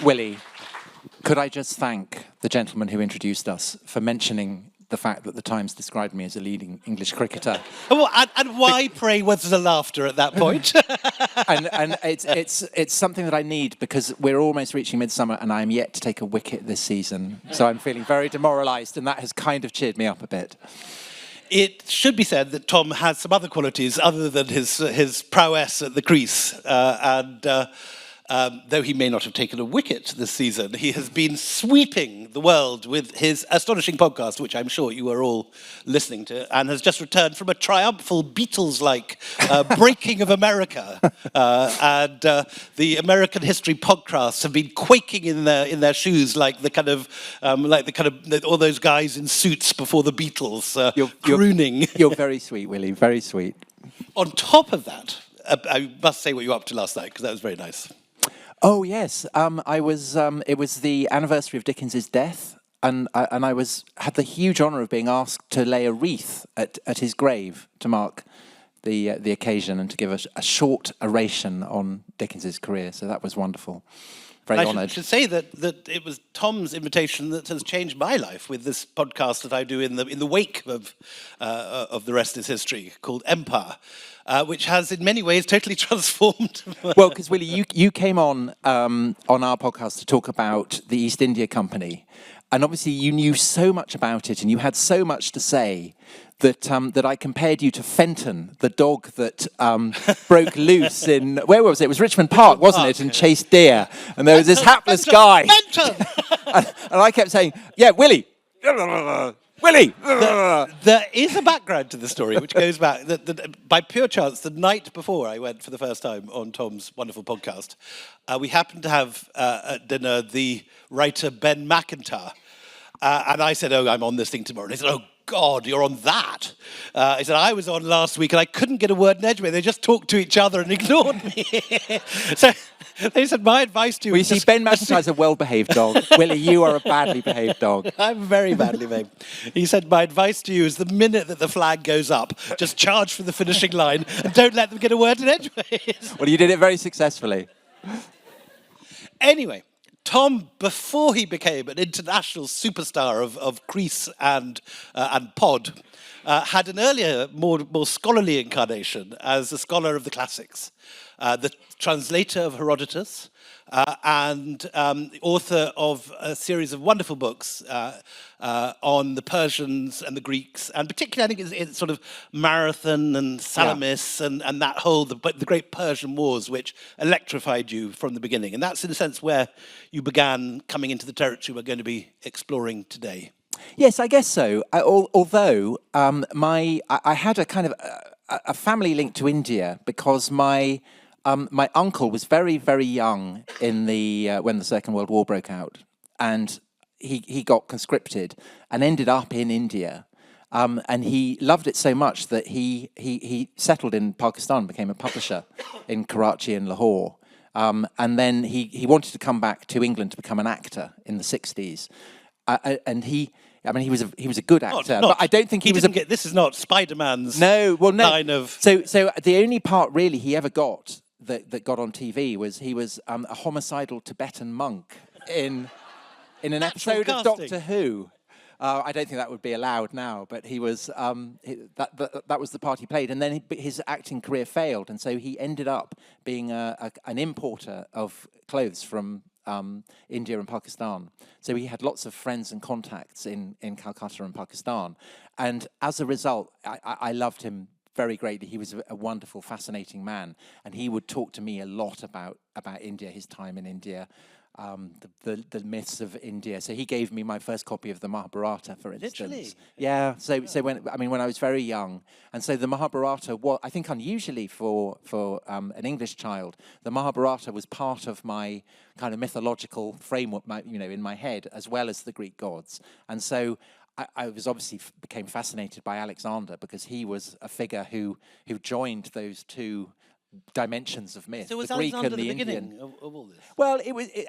Willie, could I just thank the gentleman who introduced us for mentioning the fact that the Times described me as a leading English cricketer. Well, and why, pray, was the laughter at that point? and it's something that I need because we're almost reaching midsummer and I'm yet to take a wicket this season. So I'm feeling very demoralised, and that has kind of cheered me up a bit. It should be said that Tom has some other qualities other than his prowess at the crease. Though he may not have taken a wicket this season, he has been sweeping the world with his astonishing podcast, which I'm sure you are all listening to, and has just returned from a triumphal Beatles-like breaking of America. The American history podcasts have been quaking in their shoes like the kind of all those guys in suits before the Beatles crooning. You're very sweet, Willie. Very sweet. On top of that, I must say what you were up to last night because that was very nice. Oh yes, I was. It was the anniversary of Dickens's death, and I had the huge honour of being asked to lay a wreath at his grave to mark the occasion and to give a short oration on Dickens's career. So that was wonderful. Very honoured. I should say that it was Tom's invitation that has changed my life with this podcast that I do in the wake of The Rest is History, called Empire. Which has, in many ways, totally transformed. Well, because Willie, you came on our podcast to talk about the East India Company, and obviously you knew so much about it, and you had so much to say that I compared you to Fenton, the dog that broke loose in where was it? It was Richmond Park, wasn't it? And chased deer, and there was this hapless guy. Fenton! and I kept saying, "Yeah, Willie." Willie! There is a background to the story, which goes back, by pure chance, the night before I went for the first time on Tom's wonderful podcast, we happened to have at dinner the writer Ben McIntyre. And I said, I'm on this thing tomorrow. And he said, oh, God, you're on that. He said, I was on last week and I couldn't get a word in edgeway. They just talked to each other and ignored me. So they said, my advice to you... Well, you see, Ben McIntyre's a well-behaved dog. Willie, you are a badly behaved dog. I'm very badly behaved. He said, my advice to you is the minute that the flag goes up, just charge for the finishing line and don't let them get a word in edgeways. Well, you did it very successfully. Anyway, Tom, before he became an international superstar of crease and pod, had an earlier, more scholarly incarnation as a scholar of the classics, the translator of Herodotus, and author of a series of wonderful books on the Persians and the Greeks, and particularly I think it's sort of Marathon and Salamis and that whole, the great Persian Wars, which electrified you from the beginning. And that's in a sense where you began coming into the territory we're going to be exploring today. Yes, I guess so. Although I had a kind of a family link to India because my uncle was very, very young in when the Second World War broke out, and he got conscripted and ended up in India, and he loved it so much that he settled in Pakistan, became a publisher in Karachi and Lahore, and then he wanted to come back to England to become an actor in the 60s, and he was a good actor, but I don't think he was. This is not Spider-Man's. No. Line of. So the only part really he ever got that got on TV was he was a homicidal Tibetan monk in an episode of Doctor Who. I don't think that would be allowed now, but he was that was the part he played, and then his acting career failed, and so he ended up being an importer of clothes from India and Pakistan. So he had lots of friends and contacts in Calcutta and Pakistan, and as a result, I loved him very greatly. He was a wonderful, fascinating man, and he would talk to me a lot about India, his time in India, the myths of India. So he gave me my first copy of the Mahabharata, for instance. Literally? Yeah. So when I was very young, and so the Mahabharata, I think unusually for an English child, the Mahabharata was part of my kind of mythological framework, in my head, as well as the Greek gods, and so. I was obviously became fascinated by Alexander because he was a figure who joined those two dimensions of myth, so was the Greek Alexander and the the Indian. Beginning of all this? Well,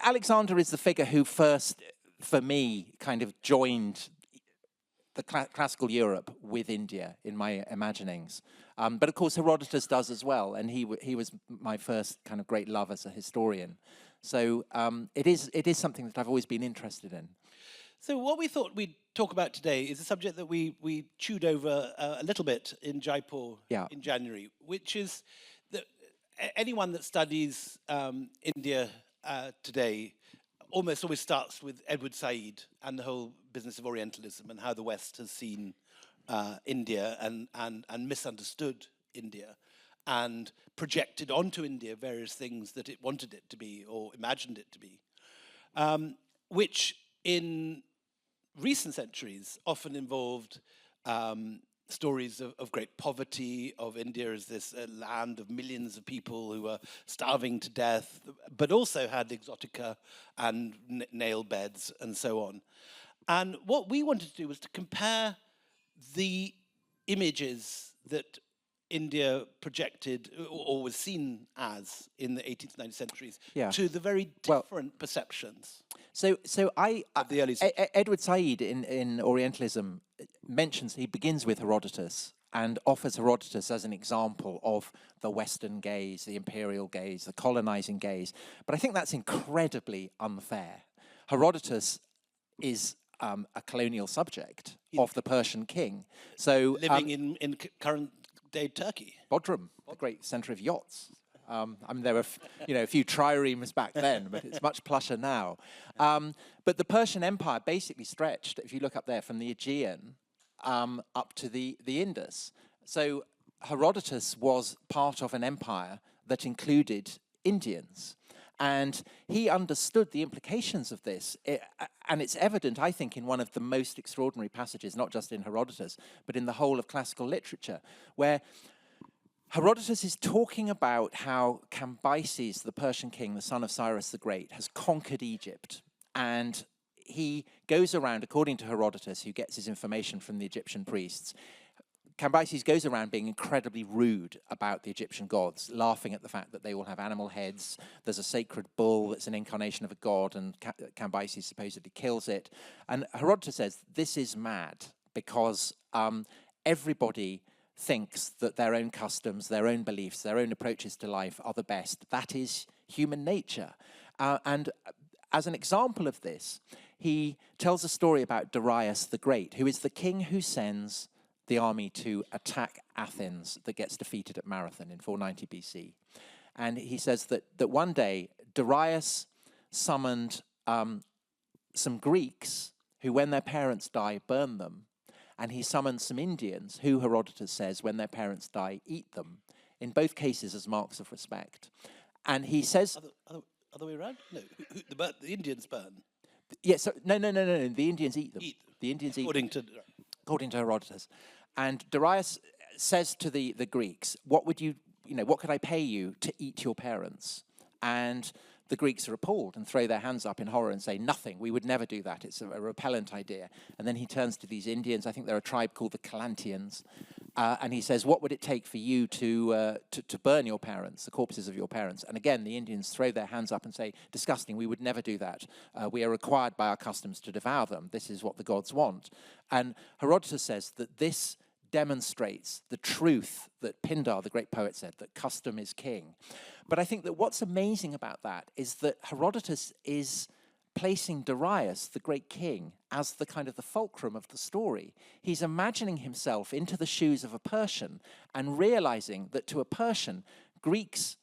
Alexander is the figure who first, for me, kind of joined the classical Europe with India in my imaginings. But of course, Herodotus does as well, and he was my first kind of great love as a historian. So it is something that I've always been interested in. So what we thought we'd talk about today is a subject that we chewed over a little bit in Jaipur in January, which is that anyone that studies India today almost always starts with Edward Said and the whole business of Orientalism and how the West has seen India and misunderstood India and projected onto India various things that it wanted it to be or imagined it to be, which in recent centuries often involved stories of great poverty, of India as this land of millions of people who were starving to death, but also had exotica and nail beds and so on. And what we wanted to do was to compare the images that India projected or was seen as in the 18th and 19th centuries to the very different perceptions. So of the early Edward Said in Orientalism he begins with Herodotus and offers Herodotus as an example of the Western gaze, the imperial gaze, the colonizing gaze. But I think that's incredibly unfair. Herodotus is a colonial subject of the Persian king. So living in current day Turkey. Bodrum, the great centre of yachts. I mean, there were a few triremes back then, but it's much plusher now. But the Persian Empire basically stretched, if you look up there, from the Aegean up to the Indus. So Herodotus was part of an empire that included Indians. And he understood the implications of this. And it's evident, I think, in one of the most extraordinary passages, not just in Herodotus, but in the whole of classical literature, where Herodotus is talking about how Cambyses, the Persian king, the son of Cyrus the Great, has conquered Egypt. And he goes around, according to Herodotus, who gets his information from the Egyptian priests, Cambyses goes around being incredibly rude about the Egyptian gods, laughing at the fact that they all have animal heads. There's a sacred bull that's an incarnation of a god, and Cambyses supposedly kills it. And Herodotus says this is mad because everybody thinks that their own customs, their own beliefs, their own approaches to life are the best. That is human nature. And as an example of this, he tells a story about Darius the Great, who is the king who sends the army to attack Athens that gets defeated at Marathon in 490 BC. And he says that one day Darius summoned some Greeks who, when their parents die, burn them. And he summoned some Indians who, Herodotus says, when their parents die, eat them, in both cases as marks of respect. And he says... Other way around? No, the Indians burn. Yeah, so, no, the Indians eat them. The Indians eat them. According to Herodotus. And Darius says to the Greeks, what could I pay you to eat your parents? And the Greeks are appalled and throw their hands up in horror and say, nothing, we would never do that. It's a repellent idea. And then he turns to these Indians. I think they're a tribe called the Calantians. And he says, what would it take for you to burn your parents, the corpses of your parents? And again, the Indians throw their hands up and say, disgusting, we would never do that. We are required by our customs to devour them. This is what the gods want. And Herodotus says that this demonstrates the truth that Pindar, the great poet, said, that custom is king. But I think that what's amazing about that is that Herodotus is placing Darius, the great king, as the kind of the fulcrum of the story. He's imagining himself into the shoes of a Persian and realizing that to a Persian, Greeks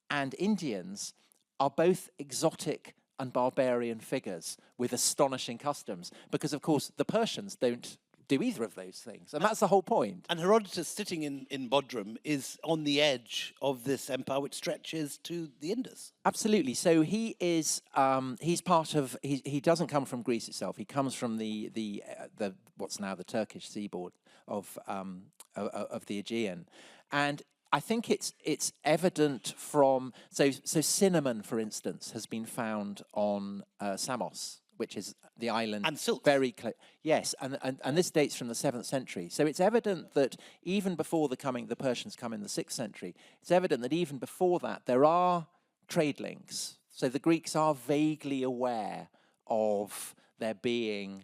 and Indians are both exotic and barbarian figures with astonishing customs, because, of course, the Persians don't do either of those things. And that's the whole point. And Herodotus, sitting in Bodrum, is on the edge of this empire which stretches to the Indus. Absolutely. So he is, he's part of, he doesn't come from Greece itself. He comes from the what's now the Turkish seaboard of the Aegean. And I think it's evident from, so cinnamon, for instance, has been found on Samos, which is the island. And silk. Very close. Yes, and this dates from the 7th century. So it's evident that even before the Persians come in the 6th century, it's evident that even before that there are trade links. So the Greeks are vaguely aware of there being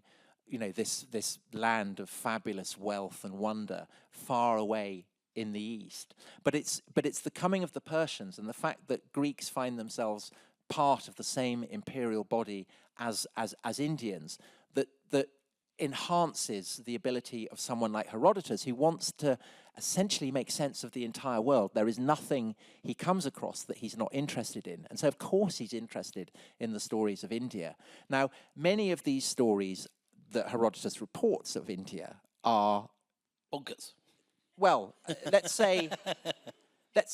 this land of fabulous wealth and wonder far away in the east. But it's the coming of the Persians and the fact that Greeks find themselves part of the same imperial body as Indians that enhances the ability of someone like Herodotus, who wants to essentially make sense of the entire world. There is nothing he comes across that he's not interested in. And so, of course, he's interested in the stories of India. Now, many of these stories that Herodotus reports of India are bonkers. Well, let's say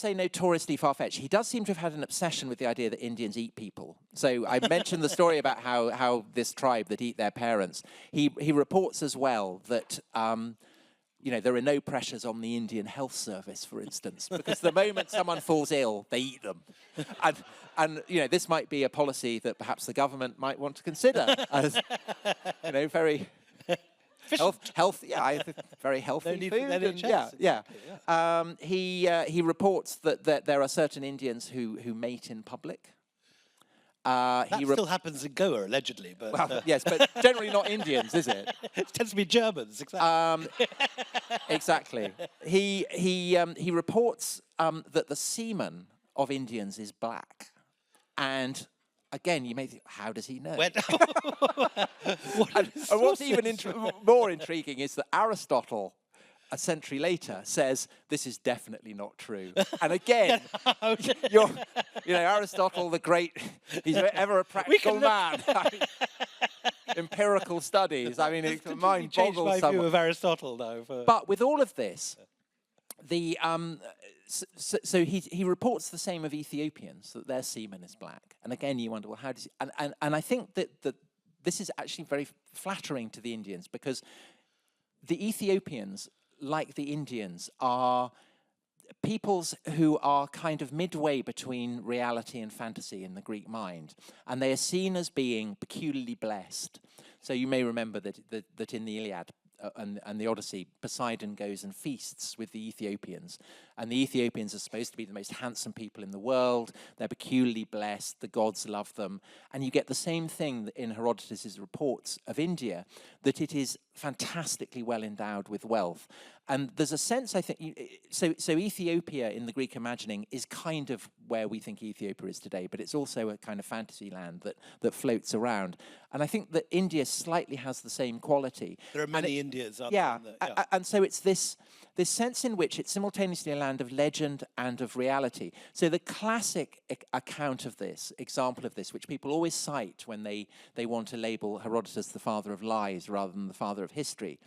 notoriously far-fetched. He does seem to have had an obsession with the idea that Indians eat people. So I mentioned the story about how this tribe that eat their parents. He reports as well that there are no pressures on the Indian health service, for instance, because the moment someone falls ill, they eat them. And this might be a policy that perhaps the government might want to consider as very health, very healthy no need food. For the NHS. He reports that there are certain Indians who mate in public. That still happens in Goa, allegedly. But well, yes, but generally not Indians, is it? It tends to be Germans, exactly. Exactly. He reports that the semen of Indians is black, and again, you may think, how does he know? And what's even more intriguing is that Aristotle, a century later, says this is definitely not true. And again, Aristotle the Great, he's ever a practical man. Empirical studies. I mean, it's mind boggles. My view of Aristotle now. But with all of this, so he reports the same of Ethiopians, that their semen is black. And again, you wonder, well, how does he... And I think that this is actually very flattering to the Indians, because the Ethiopians, like the Indians, are peoples who are kind of midway between reality and fantasy in the Greek mind. And they are seen as being peculiarly blessed. So you may remember that in the Iliad, and the Odyssey, Poseidon goes and feasts with the Ethiopians. And the Ethiopians are supposed to be the most handsome people in the world. They're peculiarly blessed. The gods love them. And you get the same thing in Herodotus' reports of India, that it is fantastically well endowed with wealth. And there's a sense, I think, so Ethiopia in the Greek imagining is kind of where we think Ethiopia is today, but it's also a kind of fantasy land that floats around. And I think that India slightly has the same quality. There are many Indias out there. Yeah, and so it's this sense in which it's simultaneously a land of legend and of reality. So the classic account of this, example of this, which people always cite when they want to label Herodotus the father of lies rather than the father of history,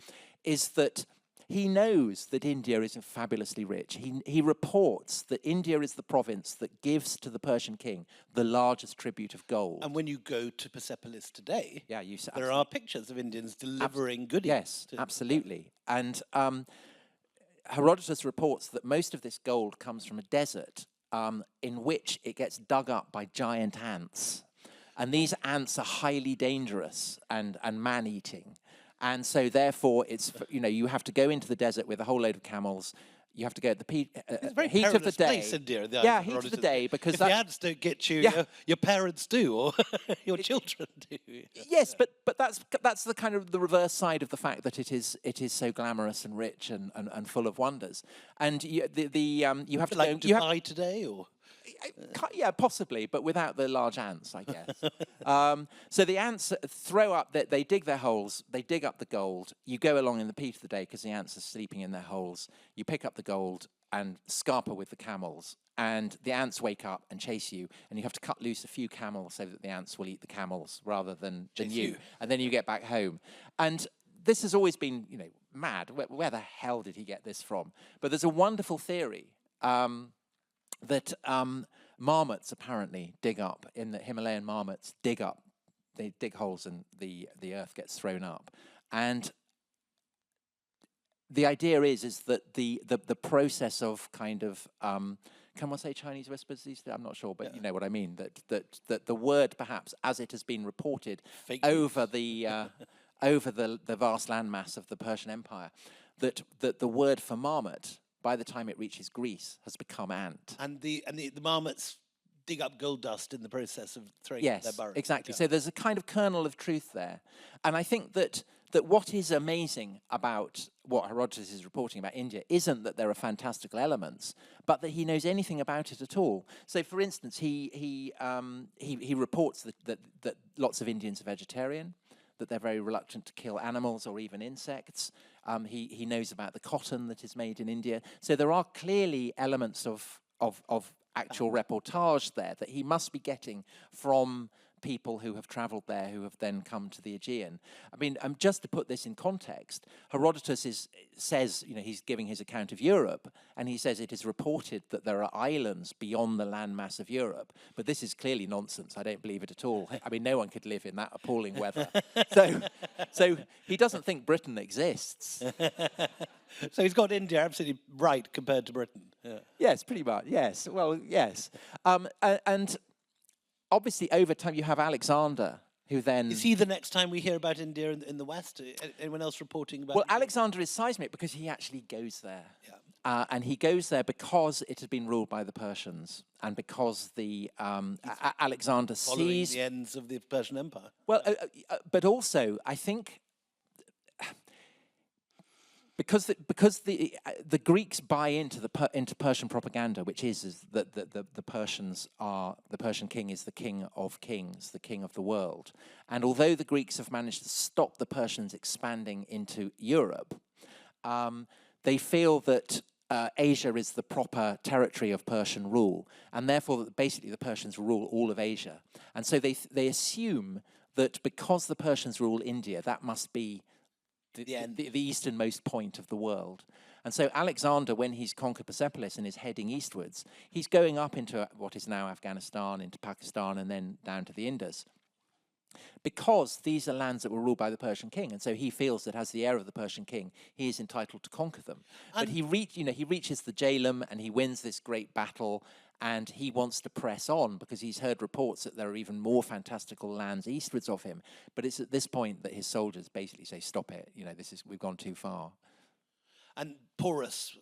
is that he knows that India is fabulously rich. He reports that India is the province that gives to the Persian king the largest tribute of gold. And when you go to Persepolis today, there are pictures of Indians delivering goodies. Yes, absolutely. And Herodotus reports that most of this gold comes from a desert in which it gets dug up by giant ants. And these ants are highly dangerous and man-eating. And so, therefore, it's you have to go into the desert with a whole load of camels. You have to go at the heat of the day. Place, India, heat of the day, because if the ants don't get you, your parents do, or your children do. Yes, but that's the kind of the reverse side of the fact that it is so glamorous and rich and full of wonders. And you have to like Dubai today, or. Yeah, possibly, but without the large ants, I guess. So the ants throw up, they dig their holes, they dig up the gold. You go along in the heat of the day because the ants are sleeping in their holes. You pick up the gold and scarper with the camels. And the ants wake up and chase you, and you have to cut loose a few camels so that the ants will eat the camels rather than you. And then you get back home. And this has always been, mad. Where the hell did he get this from? But there's a wonderful theory that marmots apparently dig up, in the Himalayan marmots dig up, they dig holes and the earth gets thrown up. And the idea is that the process of kind of, can one say Chinese whispers these days? I'm not sure, but you know what I mean, that the word perhaps as it has been reported over the vast landmass of the Persian Empire, that the word for marmot, by the time it reaches Greece, has become ant. And the marmots dig up gold dust in the process of throwing their burrows. Yes, exactly. Yeah. So there's a kind of kernel of truth there. And I think that that what is amazing about what Herodotus is reporting about India isn't that there are fantastical elements, but that he knows anything about it at all. So, for instance, he reports that lots of Indians are vegetarian, that they're very reluctant to kill animals or even insects. He knows about the cotton that is made in India. So there are clearly elements of actual reportage there that he must be getting from people who have travelled there, who have then come to the Aegean. I mean, just to put this in context, Herodotus says, he's giving his account of Europe, and he says it is reported that there are islands beyond the landmass of Europe. But this is clearly nonsense. I don't believe it at all. I mean, no one could live in that appalling weather. So he doesn't think Britain exists. So he's got India absolutely right compared to Britain. Yeah. Yes, pretty much. Yes. Well, yes. And obviously, over time, you have Alexander, who then... Is he the next time we hear about India in the West? Anyone else reporting about Well, Alexander is seismic because he actually goes there. Yeah. And he goes there because it had been ruled by the Persians and because the Alexander following sees... the ends of the Persian Empire. Well, but also, I think... Because the Greeks buy into Persian propaganda, which is that the Persian king is the king of kings, the king of the world, and although the Greeks have managed to stop the Persians expanding into Europe, they feel that Asia is the proper territory of Persian rule, and therefore basically the Persians rule all of Asia, and so they assume that because the Persians rule India, that must be the easternmost point of the world. And so Alexander, when he's conquered Persepolis and is heading eastwards, he's going up into what is now Afghanistan, into Pakistan, and then down to the Indus, because these are lands that were ruled by the Persian king. And so he feels that as the heir of the Persian king, he is entitled to conquer them. But he reaches the Jhelum and he wins this great battle, and he wants to press on because he's heard reports that there are even more fantastical lands eastwards of him. But it's at this point that his soldiers basically say, "Stop it! We've gone too far." And Porus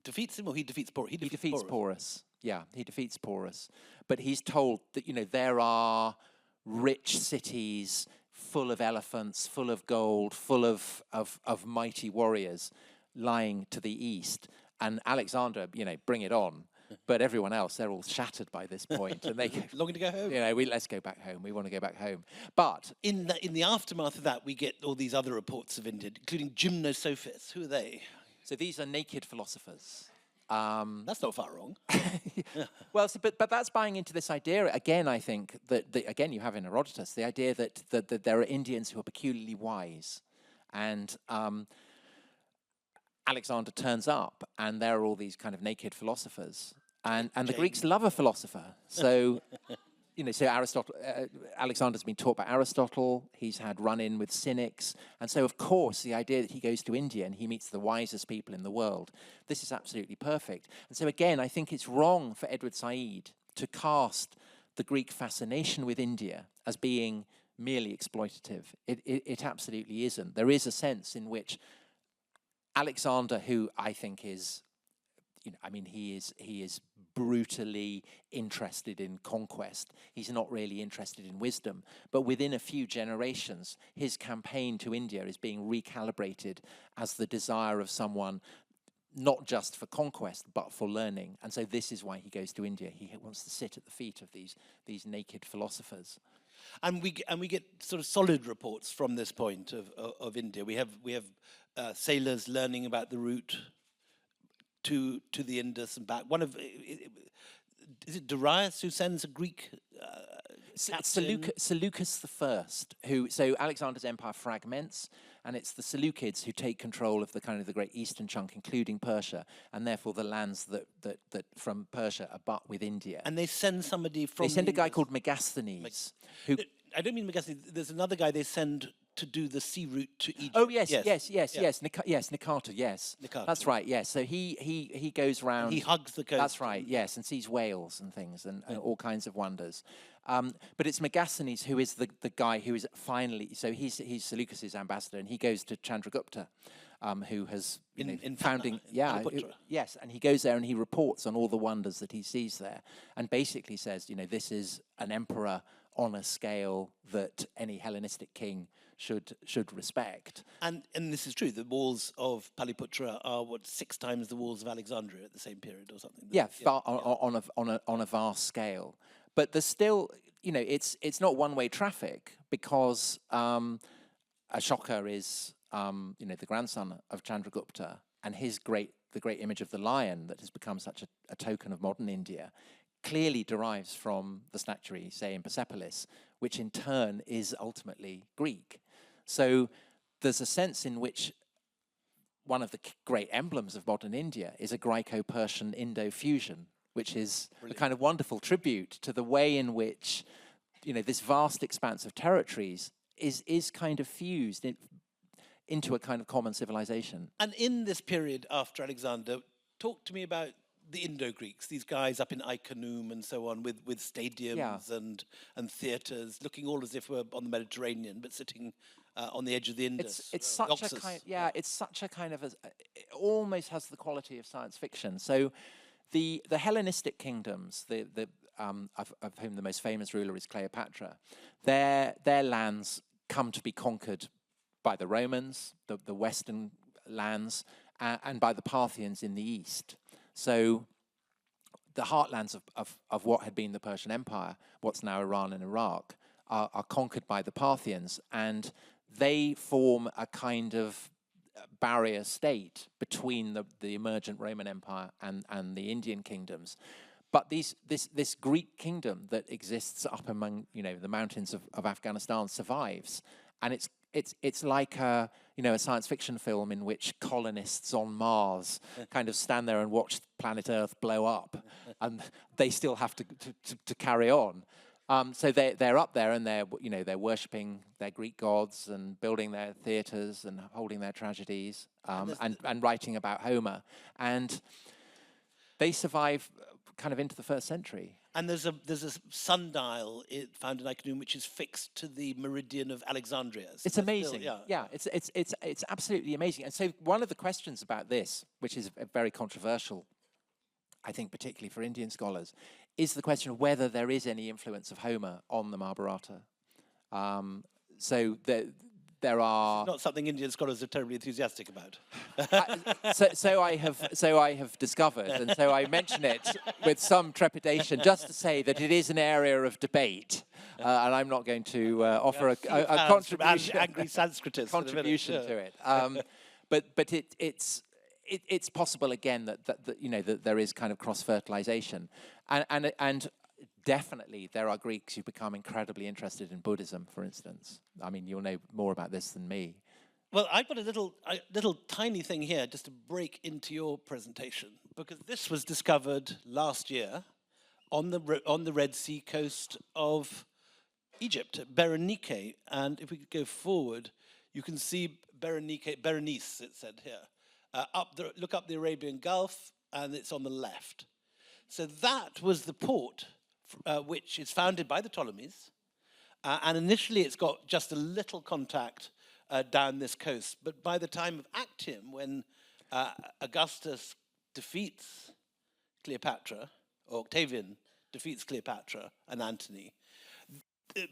defeats him, or he defeats Porus? He defeats Porus. Yeah, he defeats Porus. But he's told that there are rich cities full of elephants, full of gold, full of mighty warriors lying to the east. And Alexander, bring it on. But everyone else, they're all shattered by this point, and they longing to go home. Let's go back home. We want to go back home. But in the aftermath of that, we get all these other reports of India, including gymnosophists. Who are they? So these are naked philosophers. That's not far wrong. Well, but that's buying into this idea again. I think that again you have in Herodotus the idea that there are Indians who are peculiarly wise, and Alexander turns up, and there are all these kind of naked philosophers, and the Greeks love a philosopher. So, so Aristotle, Alexander's been taught by Aristotle. He's had run-in with cynics, and so of course the idea that he goes to India and he meets the wisest people in the world, this is absolutely perfect. And so again, I think it's wrong for Edward Said to cast the Greek fascination with India as being merely exploitative. It absolutely isn't. There is a sense in which Alexander, who I think is, he is brutally interested in conquest. He's not really interested in wisdom. But within a few generations, his campaign to India is being recalibrated as the desire of someone not just for conquest, but for learning. And so this is why he goes to India. He wants to sit at the feet of these naked philosophers. And we get sort of solid reports from this point of India. We have sailors learning about the route to the Indus and back. Is it Darius who sends a Greek Seleucus I, so Alexander's empire fragments, and it's the Seleucids who take control of the great eastern chunk, including Persia, and therefore the lands that from Persia abut with India. And they send somebody from... They send a guy called Megasthenes, who... I don't mean Megasthenes. There's another guy they send to do the sea route to Egypt. Oh yes. Nicator, yes. Nicator. That's right. Yes. So he goes round. And he hugs the coast. That's right. Yes, and sees whales and things and all kinds of wonders. But it's Megasthenes who is the guy who is finally. So he's Seleucus's ambassador, and he goes to Chandragupta, who has in founding yes, and he goes there and he reports on all the wonders that he sees there, and basically says, this is an emperor on a scale that any Hellenistic king should respect. And this is true. The walls of Paliputra are 6 times the walls of Alexandria at the same period, or something. Yeah, on a vast scale. But there's still, it's not one-way traffic, because Ashoka is, the grandson of Chandragupta, and the great image of the lion that has become such a token of modern India clearly derives from the statuary, say, in Persepolis, which in turn is ultimately Greek. So there's a sense in which one of the great emblems of modern India is a Greco-Persian Indo-fusion, which is a kind of wonderful tribute to the way in which, this vast expanse of territories is kind of fused into a kind of common civilization. And in this period after Alexander, talk to me about the Indo-Greeks, these guys up in Iconium and so on, with stadiums and theatres, looking all as if we're on the Mediterranean, but sitting on the edge of the Indus. It's such a kind, it's such a kind of, it almost has the quality of science fiction. So the Hellenistic kingdoms, of whom the most famous ruler is Cleopatra, their lands come to be conquered by the Romans, the western lands, and by the Parthians in the east. So the heartlands of what had been the Persian Empire, what's now Iran and Iraq, are conquered by the Parthians, and they form a kind of barrier state between the emergent Roman Empire and the Indian kingdoms. But this Greek kingdom that exists up among the mountains of Afghanistan survives, and it's like a science fiction film in which colonists on Mars kind of stand there and watch planet Earth blow up, and they still have to carry on. So they're up there, and they're worshipping their Greek gods and building their theatres and holding their tragedies, and writing about Homer, and they survive kind of into the 1st century. And there's a sundial found in Iconium which is fixed to the meridian of Alexandria. So it's amazing. It's absolutely amazing. And so one of the questions about this, which is very controversial, I think particularly for Indian scholars, is the question of whether there is any influence of Homer on the Mahabharata. So there are not something Indian scholars are terribly enthusiastic about. So I have discovered, and so I mention it with some trepidation, just to say that it is an area of debate, and I'm not going to offer a contribution, angry Sanskritist contribution to it. But it's possible again that there is kind of cross-fertilization, and definitely there are Greeks who become incredibly interested in Buddhism, for instance. I mean, you'll know more about this than me. Well, I've got a little tiny thing here just to break into your presentation, because this was discovered last year on the Red Sea coast of Egypt, at Berenike. And if we could go forward, you can see Berenice, it said here. Look up the Arabian Gulf, and it's on the left. So that was the port which is founded by the Ptolemies, and initially it's got just a little contact down this coast. But by the time of Actium, when Augustus defeats Cleopatra, or Octavian defeats Cleopatra and Antony,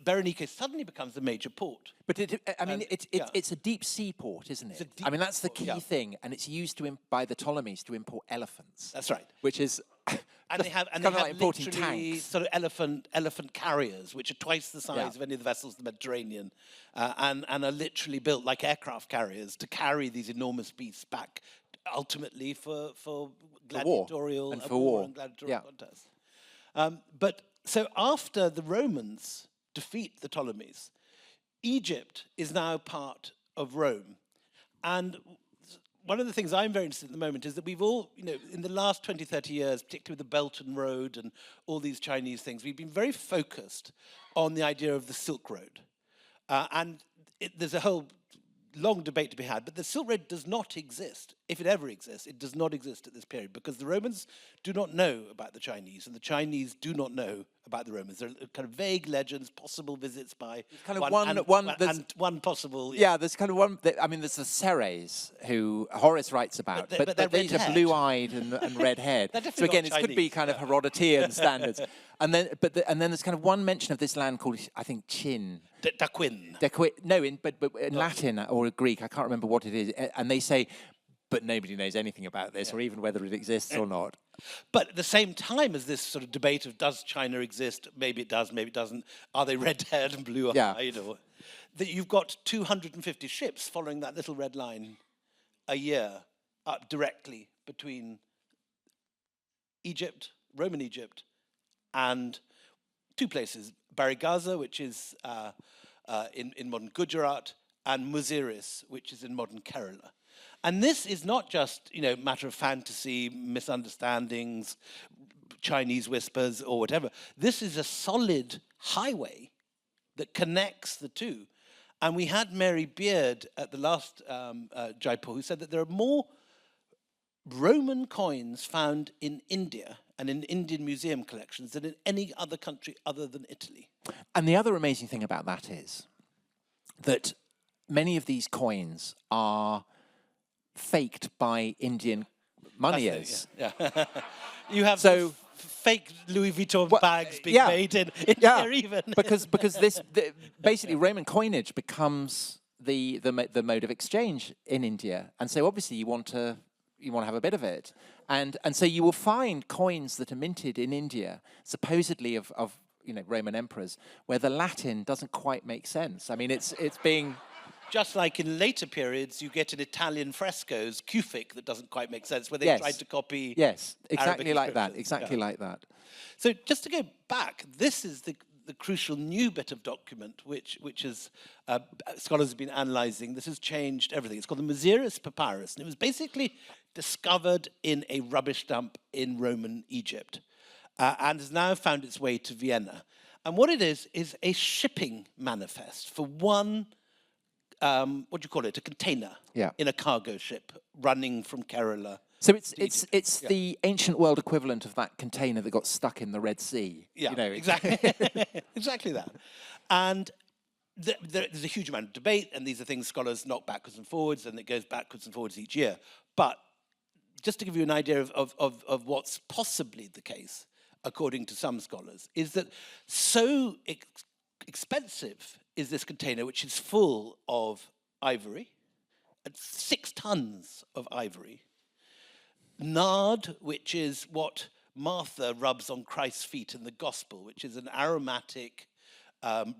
Berenike suddenly becomes a major port. But it's a deep sea port, isn't it? I mean, that's the key thing, and it's used by the Ptolemies to import elephants. That's right. Which is and they have like importing tanks. Sort of elephant carriers, which are twice the size of any of the vessels in the Mediterranean, and are literally built like aircraft carriers to carry these enormous beasts back, ultimately for gladiatorial and war. Contests. But so after the Romans defeat the Ptolemies, Egypt is now part of Rome. And one of the things I'm very interested in at the moment is that we've all, in the last 20, 30 years, particularly with the Belt and Road and all these Chinese things, we've been very focused on the idea of the Silk Road. There's a whole long debate to be had, but the Silk Road does not exist. If it ever exists, it does not exist at this period, because the Romans do not know about the Chinese, and the Chinese do not know about the Romans? There are kind of vague legends, possible visits by kind of one possible. Yeah, there's kind of one. I mean, there's the Ceres who Horace writes about, but these are blue-eyed and red-haired. So again, it could be kind of Herodotean standards. And then, and then there's kind of one mention of this land called, I think, Chin. Daquin. No, but in Latin or Greek, I can't remember what it is. And they say, but nobody knows anything about this, or even whether it exists or not. But at the same time as this sort of debate of does China exist, maybe it does, maybe it doesn't, are they red-haired and blue-eyed, that you've got 250 ships following that little red line a year directly between Egypt, Roman Egypt, and two places, Barigaza, which is in modern Gujarat, and Muziris, which is in modern Kerala. And this is not just, matter of fantasy, misunderstandings, Chinese whispers or whatever. This is a solid highway that connects the two. And we had Mary Beard at the last Jaipur who said that there are more Roman coins found in India and in Indian museum collections than in any other country other than Italy. And the other amazing thing about that is that many of these coins are faked by Indian moneyers. Yeah. You have fake Louis Vuitton bags being made in India even. because basically Roman coinage becomes the mode of exchange in India, and so obviously you want to have a bit of it, and so you will find coins that are minted in India, supposedly of Roman emperors, where the Latin doesn't quite make sense. I mean, it's being. Just like in later periods, you get in Italian frescoes, Cufic, that doesn't quite make sense, where they tried to copy. Yes, exactly Arabic like that. Exactly like that. So just to go back, this is the crucial new bit of document, which is scholars have been analysing. This has changed everything. It's called the Muziris Papyrus, and it was basically discovered in a rubbish dump in Roman Egypt, and has now found its way to Vienna. And what it is a shipping manifest for one. What do you call it? A container in a cargo ship running from Kerala. So it's the ancient world equivalent of that container that got stuck in the Red Sea. Yeah, exactly, exactly that. And there's a huge amount of debate, and these are things scholars knock backwards and forwards, and it goes backwards and forwards each year. But just to give you an idea of what's possibly the case, according to some scholars, is that so expensive is this container, which is full of ivory, and 6 tons of ivory. Nard, which is what Martha rubs on Christ's feet in the gospel, which is an aromatic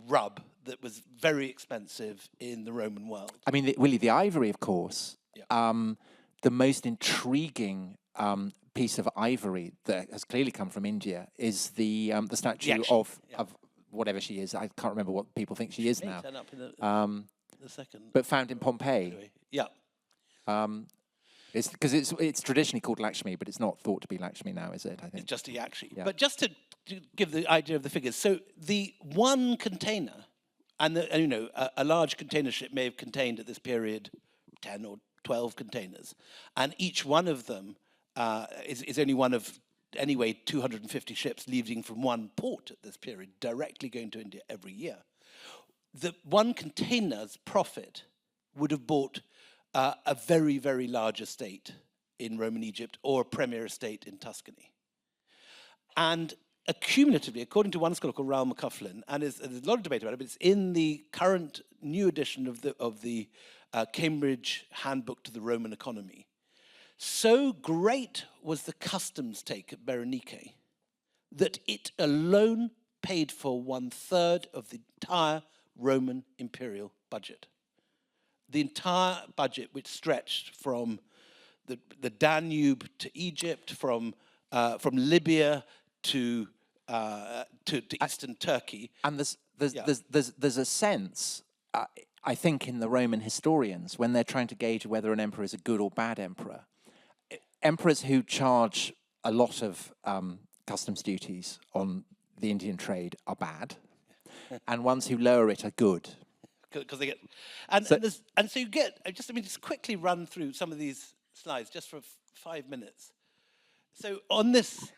rub that was very expensive in the Roman world. I mean, Willie, the ivory, of course, the most intriguing piece of ivory that has clearly come from India is the statue of whatever she is. I can't remember what people think she is now. Turn up in the second. But found in Pompeii. Anyway, yeah. It's because it's traditionally called Lakshmi, but it's not thought to be Lakshmi now, is it? I think it's just a Yakshi. Yeah. But just to give the idea of the figures, so the one container, and a large container ship may have contained at this period 10 or 12 containers, and each one of them is only one of. Anyway, 250 ships leaving from one port at this period, directly going to India every year. The one container's profit would have bought a very, very large estate in Roman Egypt or a premier estate in Tuscany. And accumulatively, according to one scholar called Raoul McCaughlin, and there's a lot of debate about it, but it's in the current new edition of the Cambridge Handbook to the Roman Economy. So great was the customs take at Berenike that it alone paid for 1/3 of the entire Roman imperial budget. The entire budget, which stretched from the Danube to Egypt, from Libya to eastern Turkey. And there's a sense, I think, in the Roman historians when they're trying to gauge whether an emperor is a good or bad emperor. Emperors who charge a lot of customs duties on the Indian trade are bad, and ones who lower it are good. Because they get, so you get. Just quickly run through some of these slides just for 5 minutes. So on this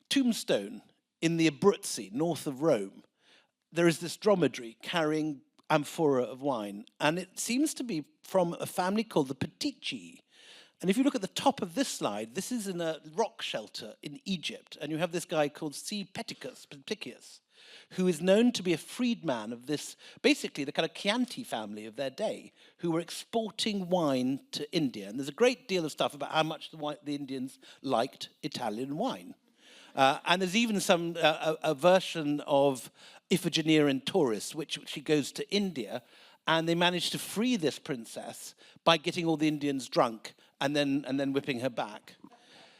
tombstone in the Abruzzi, north of Rome, there is this dromedary carrying amphora of wine, and it seems to be from a family called the Petici. And if you look at the top of this slide, this is in a rock shelter in Egypt, and you have this guy called C. Peticius, who is known to be a freedman of this, basically the kind of Chianti family of their day, who were exporting wine to India. And there's a great deal of stuff about how much the Indians liked Italian wine. And there's even a version of Iphigenia in Tauris, which she goes to India, and they manage to free this princess by getting all the Indians drunk and then whipping her back.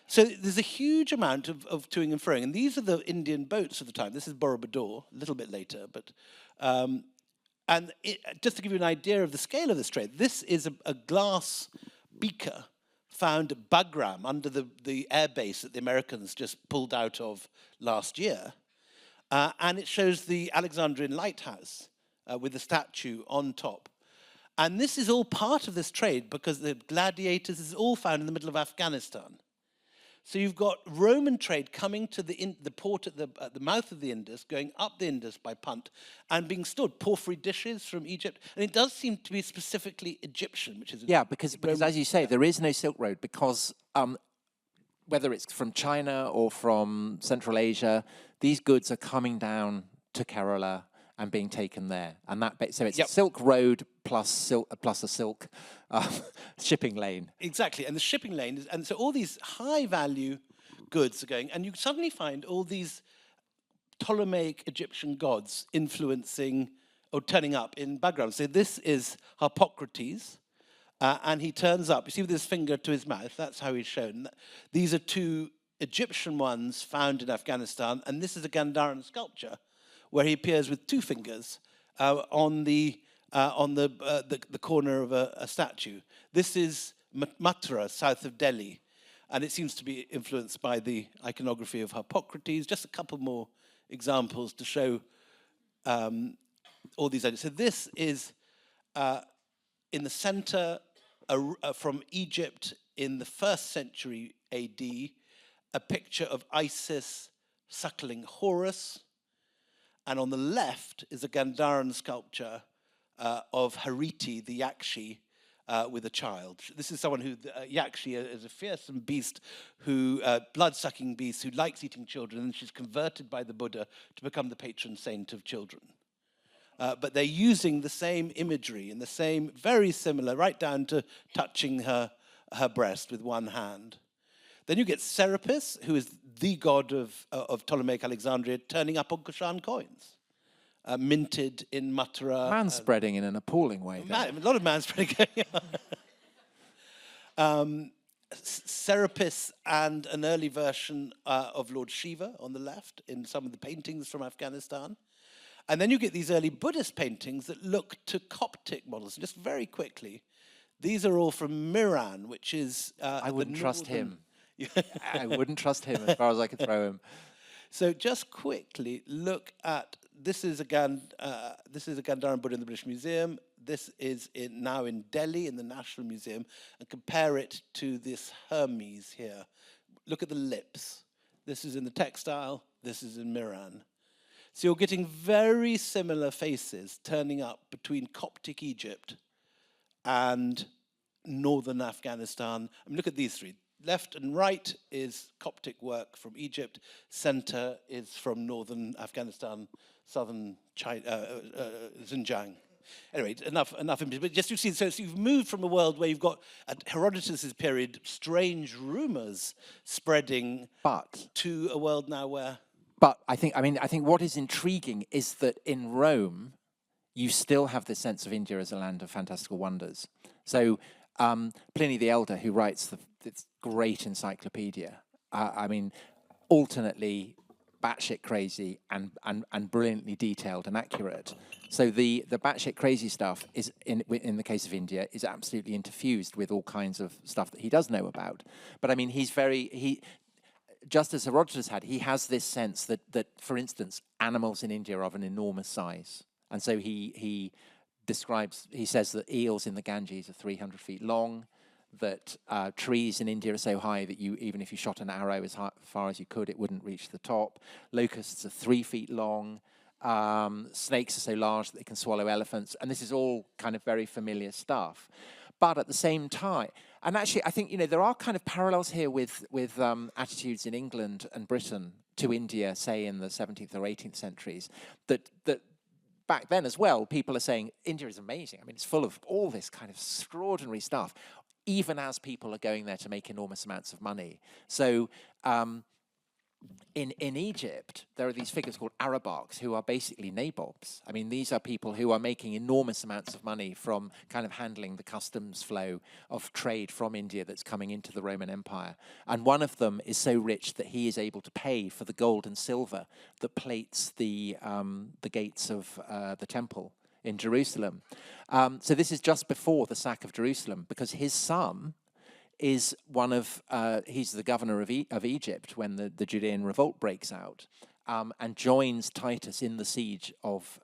So there's a huge amount of toing and froing, and these are the Indian boats of the time. This is Borobudur, a little bit later, but just to give you an idea of the scale of this trade, this is a glass beaker found at Bagram under the air base that the Americans just pulled out of last year, and it shows the Alexandrian lighthouse with the statue on top. And this is all part of this trade because the gladiators is all found in the middle of Afghanistan. So you've got Roman trade coming to the port at the mouth of the Indus, going up the Indus by punt, and being stored. Porphyry dishes from Egypt. And it does seem to be specifically Egyptian, which is... Yeah, because as you say, there is no Silk Road because whether it's from China or from Central Asia, these goods are coming down to Kerala and being taken there. And so it's a Silk Road plus a silk shipping lane. Exactly, and the shipping lane, and so all these high-value goods are going, and you suddenly find all these Ptolemaic Egyptian gods influencing or turning up in Bagram. So this is Harpocrates, and he turns up. You see with his finger to his mouth, that's how he's shown. These are two Egyptian ones found in Afghanistan, and this is a Gandharan sculpture where he appears with two fingers on the corner of a statue. This is Mathura, south of Delhi, and it seems to be influenced by the iconography of Harpocrates. Just a couple more examples to show all these ideas. So this is in the center from Egypt in the 1st century AD, a picture of Isis suckling Horus. And on the left is a Gandharan sculpture of Hariti, the Yakshi, with a child. This is someone who, Yakshi is a fearsome beast, blood-sucking beast who likes eating children, and she's converted by the Buddha to become the patron saint of children. But they're using the same imagery and the same, very similar, right down to touching her breast with one hand. Then you get Serapis, who is the god of Ptolemaic Alexandria, turning up on Kushan coins, minted in Mathura. Man-spreading in an appalling way. A lot of man-spreading going on. Serapis and an early version of Lord Shiva on the left in some of the paintings from Afghanistan. And then you get these early Buddhist paintings that look to Coptic models. Just very quickly, these are all from Miran, which is... I wouldn't trust him. I wouldn't trust him as far as I could throw him. So just quickly look at, this is a Gandharan Buddha in the British Museum. This is now in Delhi in the National Museum, and compare it to this Hermes here. Look at the lips. This is in the textile, this is in Miran. So you're getting very similar faces turning up between Coptic Egypt and northern Afghanistan. I mean, look at these three. Left and right is Coptic work from Egypt. Center is from northern Afghanistan, southern China, Xinjiang. Anyway, enough images. But just you see, so you've moved from a world where you've got, at Herodotus' period, strange rumors spreading to a world now where... But I think what is intriguing is that in Rome, you still have this sense of India as a land of fantastical wonders. So Pliny the Elder, who writes this great encyclopedia, alternately batshit crazy and brilliantly detailed and accurate. So the batshit crazy stuff is in the case of India is absolutely interfused with all kinds of stuff that he does know about. But I mean, just as Herodotus had, he has this sense that for instance, animals in India are of an enormous size, and so he says that eels in the Ganges are 300 feet long. that trees in India are so high that even if you shot an arrow as far as you could, it wouldn't reach the top. Locusts are 3 feet long. Snakes are so large that they can swallow elephants. And this is all kind of very familiar stuff. But at the same time, and actually I think, there are kind of parallels here with attitudes in England and Britain to India, say in the 17th or 18th centuries, that back then as well, people are saying, India is amazing. I mean, it's full of all this kind of extraordinary stuff, even as people are going there to make enormous amounts of money. So in Egypt, there are these figures called Aryabhats who are basically nabobs. I mean, these are people who are making enormous amounts of money from kind of handling the customs flow of trade from India that's coming into the Roman Empire. And one of them is so rich that he is able to pay for the gold and silver that plates the gates of the temple in Jerusalem. So this is just before the sack of Jerusalem, because his son is he's the governor of Egypt when the Judean revolt breaks out, and joins Titus in the siege of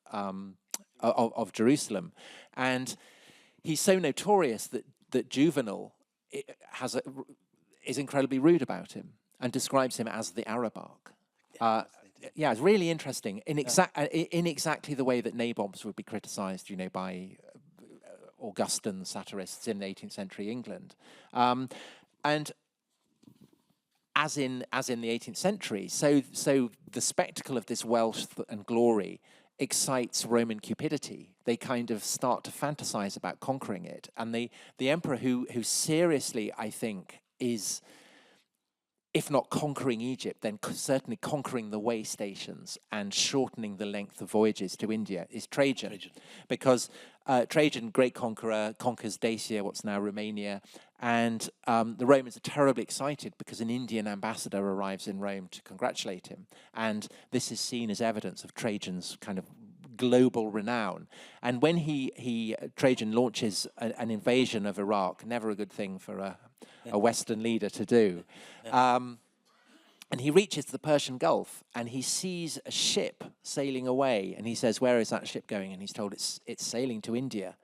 Jerusalem. And he's so notorious that Juvenal is incredibly rude about him and describes him as the Aryabhat. Yeah, it's really interesting in exactly the way that nabobs would be criticised, by Augustan satirists in 18th century England, and as in the 18th century, so the spectacle of this wealth and glory excites Roman cupidity. They kind of start to fantasize about conquering it, and the emperor who seriously, I think, is, if not conquering Egypt, then certainly conquering the way stations and shortening the length of voyages to India, is Trajan. Because Trajan, great conqueror, conquers Dacia, what's now Romania, and the Romans are terribly excited because an Indian ambassador arrives in Rome to congratulate him. And this is seen as evidence of Trajan's kind of global renown. And when Trajan launches an invasion of Iraq, never a good thing for a Western leader to do, and he reaches the Persian Gulf and he sees a ship sailing away, and he says, "Where is that ship going?" And he's told it's sailing to India.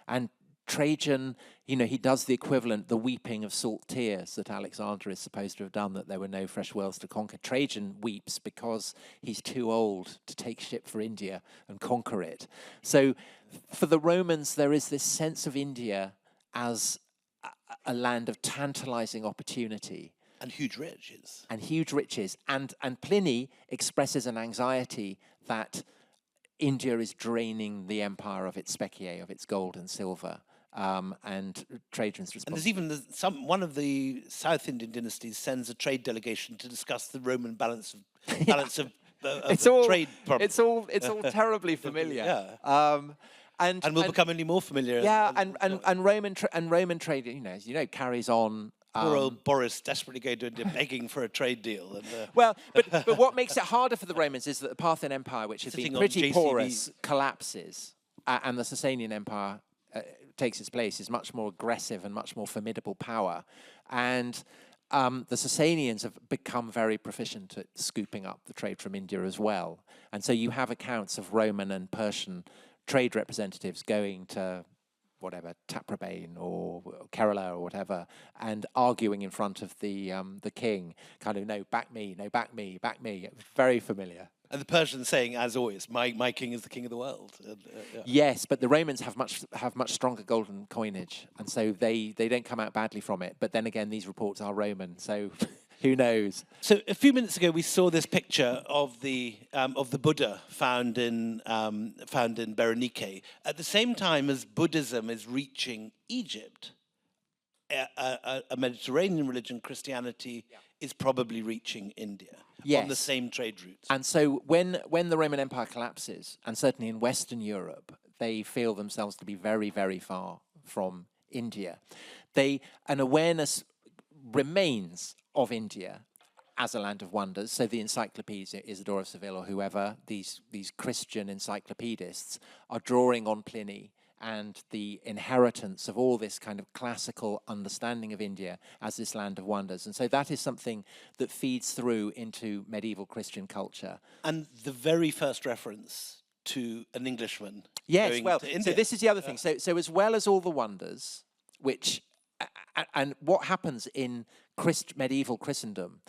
And Trajan, he does the equivalent, the weeping of salt tears that Alexander is supposed to have done, that there were no fresh worlds to conquer. Trajan weeps because he's too old to take ship for India and conquer it. So for the Romans, there is this sense of India as a land of tantalizing opportunity. And huge riches. And Pliny expresses an anxiety that India is draining the empire of its specie, of its gold and silver. And Trajan's response. And there's even one of the South Indian dynasties sends a trade delegation to discuss the Roman balance of trade problem. It's all terribly familiar. Yeah. And will become only more familiar. Yeah, and Roman trade, as you know, carries on. Poor old Boris desperately going to India begging for a trade deal. And, well, but what makes it harder for the Romans is that the Parthian Empire, which has been pretty porous, collapses, and the Sasanian Empire takes its place, is much more aggressive and much more formidable power. And the Sasanians have become very proficient at scooping up the trade from India as well. And so you have accounts of Roman and Persian trade representatives going to Taprobane or Kerala or whatever, and arguing in front of the king, kind of, no, back me. Very familiar. And the Persians saying, as always, my king is the king of the world. Yeah. Yes, but the Romans have much stronger golden coinage, and so they don't come out badly from it. But then again, these reports are Roman, so who knows? So a few minutes ago, we saw this picture of the Buddha found in Berenike. At the same time as Buddhism is reaching Egypt, a Mediterranean religion, Christianity, is probably reaching India. Yes. On the same trade routes. And so when the Roman Empire collapses, and certainly in Western Europe, they feel themselves to be very, very far from India. An awareness remains of India as a land of wonders. So the encyclopedists, Isidore of Seville or whoever, these Christian encyclopedists are drawing on Pliny and the inheritance of all this kind of classical understanding of India as this land of wonders. And so that is something that feeds through into medieval Christian culture. And the very first reference to an Englishman going to India. So this is the other thing. So as well as all the wonders, which, and what happens in medieval Christendom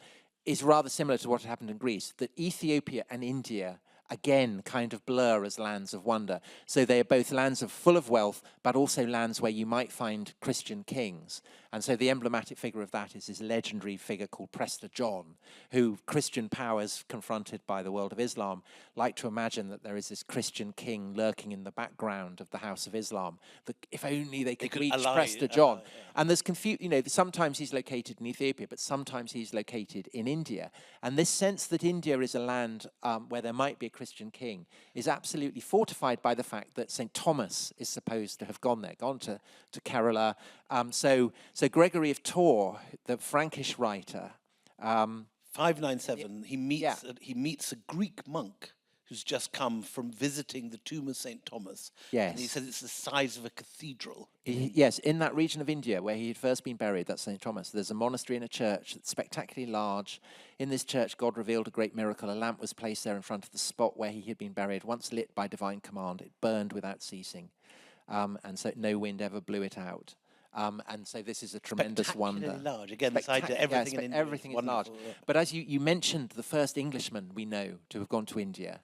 is rather similar to what had happened in Greece, that Ethiopia and India again kind of blur as lands of wonder. So they are both lands full of wealth, but also lands where you might find Christian kings. And so the emblematic figure of that is this legendary figure called Prester John, who Christian powers, confronted by the world of Islam, like to imagine that there is this Christian king lurking in the background of the House of Islam, that if only they could reach Prester John. And there's sometimes he's located in Ethiopia, but sometimes he's located in India. And this sense that India is a land where there might be a Christian king is absolutely fortified by the fact that St. Thomas is supposed to have gone there, gone to Kerala. So Gregory of Tours, the Frankish writer, 597, he meets a Greek monk who's just come from visiting the tomb of St. Thomas. Yes. And he says it's the size of a cathedral. Yes, in that region of India where he had first been buried, that's St. Thomas, there's a monastery and a church that's spectacularly large. In this church, God revealed a great miracle. A lamp was placed there in front of the spot where he had been buried. Once lit by divine command, it burned without ceasing. And so no wind ever blew it out. And so this is a tremendous wonder. Large. Again, the idea everything in India everything is large. Yeah. But as you mentioned, the first Englishman we know to have gone to India,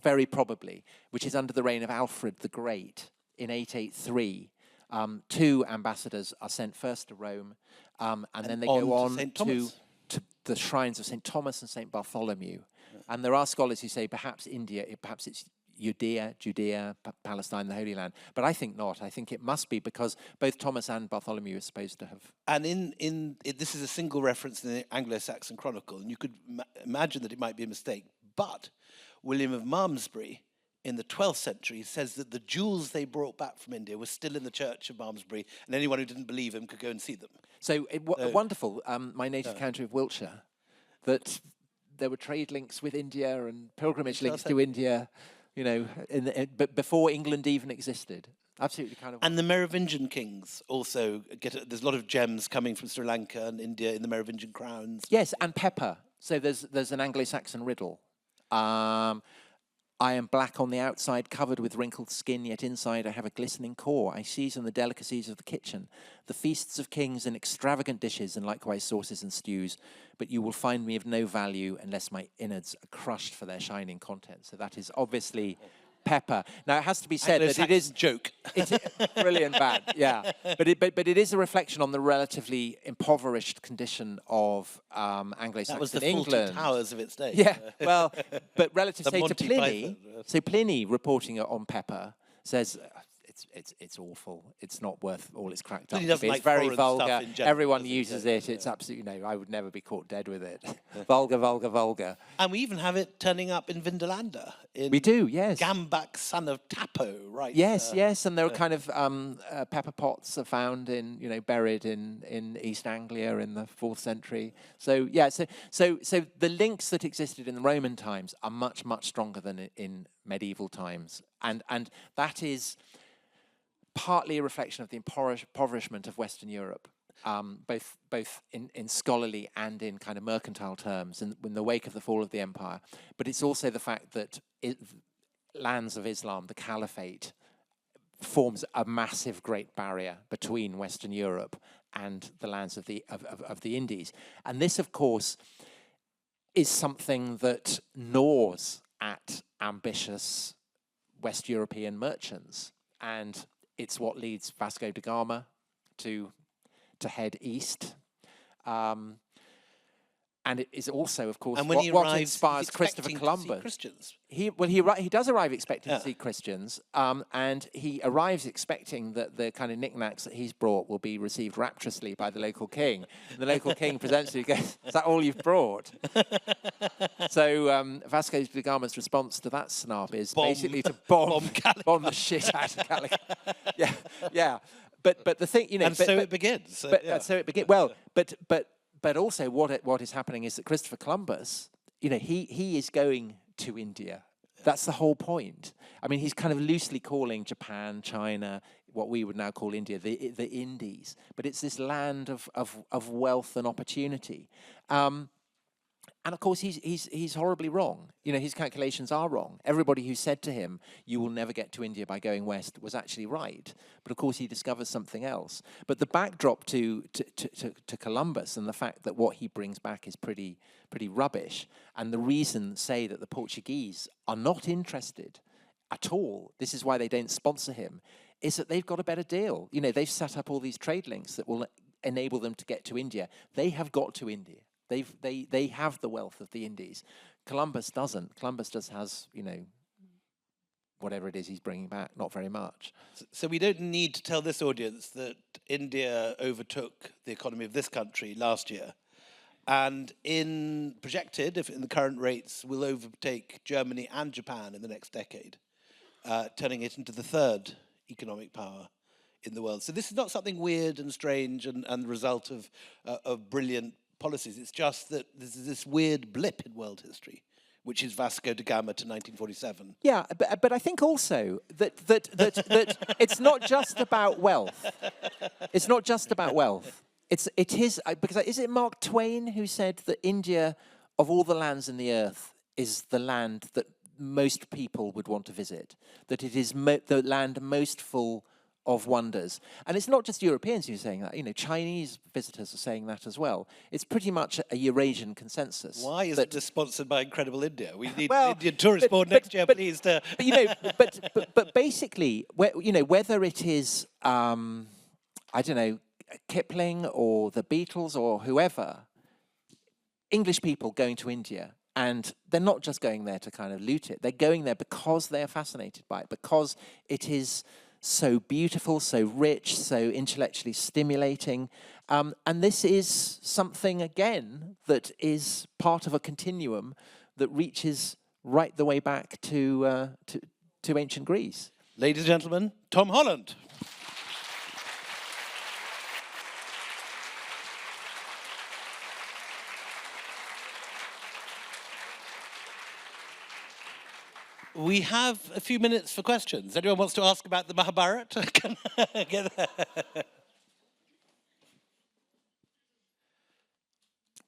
very probably, which is under the reign of Alfred the Great in 883. 2 ambassadors are sent first to Rome, and then they go on to the shrines of St. Thomas and St. Bartholomew. Yeah. And there are scholars who say perhaps India, perhaps it's Judea, Palestine, the Holy Land. But I think not. I think it must be because both Thomas and Bartholomew are supposed to have. And this is a single reference in the Anglo-Saxon Chronicle, and you could imagine that it might be a mistake. But William of Malmesbury, in the 12th century, says that the jewels they brought back from India were still in the church of Malmesbury, and anyone who didn't believe him could go and see them. So wonderful. My native county of Wiltshire, that there were trade links with India and pilgrimage links to India. But before England even existed. Absolutely kind of. And the Merovingian kings also there's a lot of gems coming from Sri Lanka and India in the Merovingian crowns. Yes, and pepper. So there's an Anglo-Saxon riddle. I am black on the outside, covered with wrinkled skin, yet inside I have a glistening core. I season the delicacies of the kitchen, the feasts of kings and extravagant dishes, and likewise sauces and stews. But you will find me of no value unless my innards are crushed for their shining content. So that is obviously pepper. Now, it has to be said that it is joke. It's brilliant bad, yeah. But it is a reflection on the relatively impoverished condition of Anglo-Saxon England. That was the Fawlty Towers of its day. Yeah, well, but relative, say, to Pliny, Python. so Pliny reporting on pepper says it's awful. It's not worth all it's cracked up. It's very vulgar. Everyone uses uses it. It's absolutely I would never be caught dead with it. Vulgar. And we even have it turning up in Vindolanda. We do, yes. Gambak, son of Tapo, right? Yes, and there are kind of pepper pots are found buried in East Anglia in the 4th century. So yeah, so the links that existed in the Roman times are much stronger than in medieval times, and that is partly a reflection of the impoverishment of Western Europe, both in scholarly and in kind of mercantile terms, in the wake of the fall of the empire. But it's also the fact that lands of Islam, the Caliphate, forms a massive great barrier between Western Europe and the lands of the Indies. And this, of course, is something that gnaws at ambitious West European merchants, and it's what leads Vasco da Gama to head east. And it is also, of course, what inspires Christopher Columbus. He does arrive expecting to see Christians, and he arrives expecting that the kind of knickknacks that he's brought will be received rapturously by the local king. And the local king presents it and goes, "Is that all you've brought?" So Vasco da Gama's response to that snub is basically to bomb the shit out of Calicut. Yeah. But the thing, so it begins. So it begins. Well, but also what is happening is that Christopher Columbus, he is going to India. That's the whole point. I mean, he's kind of loosely calling Japan, China, what we would now call India, the Indies. But it's this land of wealth and opportunity. And of course, he's horribly wrong. You know, his calculations are wrong. Everybody who said to him, "You will never get to India by going west," was actually right. But of course, he discovers something else. But the backdrop to Columbus and the fact that what he brings back is pretty rubbish, and the reason, say, that the Portuguese are not interested at all, this is why they don't sponsor him, is that they've got a better deal. You know, they've set up all these trade links that will enable them to get to India. They have got to India. They have the wealth of the Indies. Columbus doesn't. Columbus just has, you know, whatever it is he's bringing back, not very much. So we don't need to tell this audience that India overtook the economy of this country last year, and projected, if in the current rates, will overtake Germany and Japan in the next decade, turning it into the third economic power in the world. So this is not something weird and strange and the result of brilliant policies. It's just that this is this weird blip in world history, which is Vasco da Gama to 1947. Yeah, but I think also that it's not just about wealth. It's not just about wealth. It is because is it Mark Twain who said that India, of all the lands in the earth, is the land that most people would want to visit. That it is the land most full of wonders. And it's not just Europeans who are saying that. You know, Chinese visitors are saying that as well. It's pretty much a Eurasian consensus. Why isn't this sponsored by Incredible India? We need the Indian Tourist Board next year, please. But you know, but basically, you know, whether it is I don't know, Kipling or the Beatles or whoever, English people going to India, and they're not just going there to kind of loot it. They're going there because they're fascinated by it, because it is so beautiful, so rich, so intellectually stimulating. And this is something, again, that is part of a continuum that reaches right the way back to ancient Greece. Ladies and gentlemen, Tom Holland. We have a few minutes for questions. Anyone wants to ask about the Mahabharata?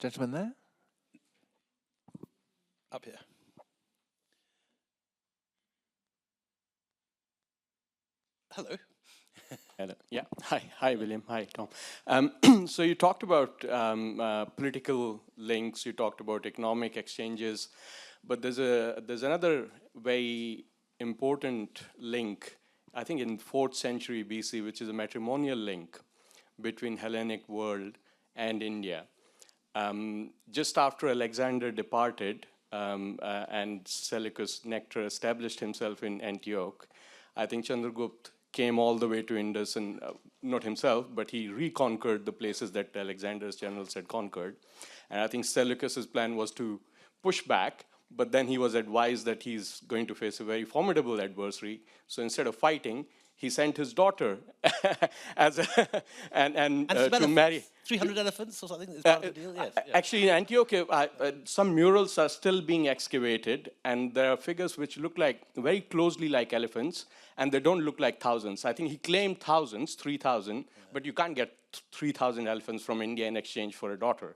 Gentleman there? Up here. Hello. Hello. Yeah. Hi, William. Hi, Tom. So you talked about political links. You talked about economic exchanges, but there's another very important link, I think in 4th century BC, which is a matrimonial link between Hellenic world and India. Just after Alexander departed and Seleucus Nectar established himself in Antioch, I think Chandragupta came all the way to Indus, and not himself, but he reconquered the places that Alexander's generals had conquered. And I think Seleucus's plan was to push back, but then he was advised that he's going to face a very formidable adversary. So instead of fighting, he sent his daughter as to marry. 300 elephants or something is part of the deal? Yes. Actually, in Antioch, some murals are still being excavated, and there are figures which look like very closely like elephants, and they don't look like thousands. I think he claimed thousands, 3,000, but you can't get 3,000 elephants from India in exchange for a daughter.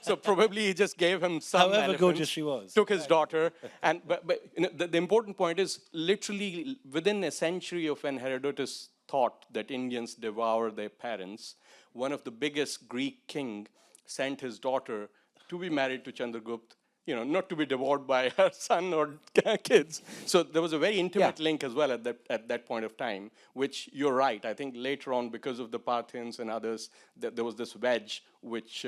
So probably he just gave him some However elephants, gorgeous she was. took his daughter, and but you know, the important point is literally within a century of when Herodotus thought that Indians devour their parents, one of the biggest Greek king sent his daughter to be married to Chandragupta, you know, not to be devoured by her son or kids. So there was a very intimate link as well at that point of time, which you're right. I think later on, because of the Parthians and others, there was this wedge which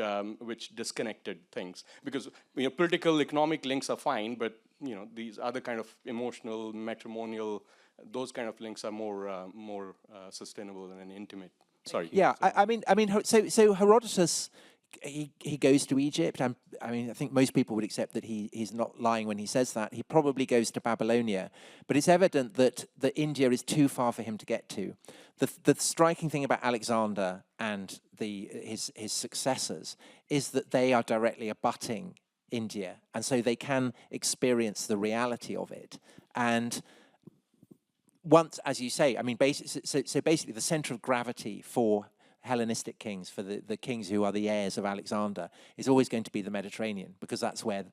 disconnected things. Because you know, political, economic links are fine, but you know, these other kind of emotional, matrimonial, those kind of links are more sustainable and intimate. Sorry. Yeah, I mean, so Herodotus, he goes to Egypt, and I mean, I think most people would accept that he's not lying when he says that. He probably goes to Babylonia, but it's evident that India is too far for him to get to. The striking thing about Alexander and his successors is that they are directly abutting India, and so they can experience the reality of it. And once, as you say, I mean, so basically the center of gravity for Hellenistic kings, for the kings who are the heirs of Alexander, is always going to be the Mediterranean, because that's where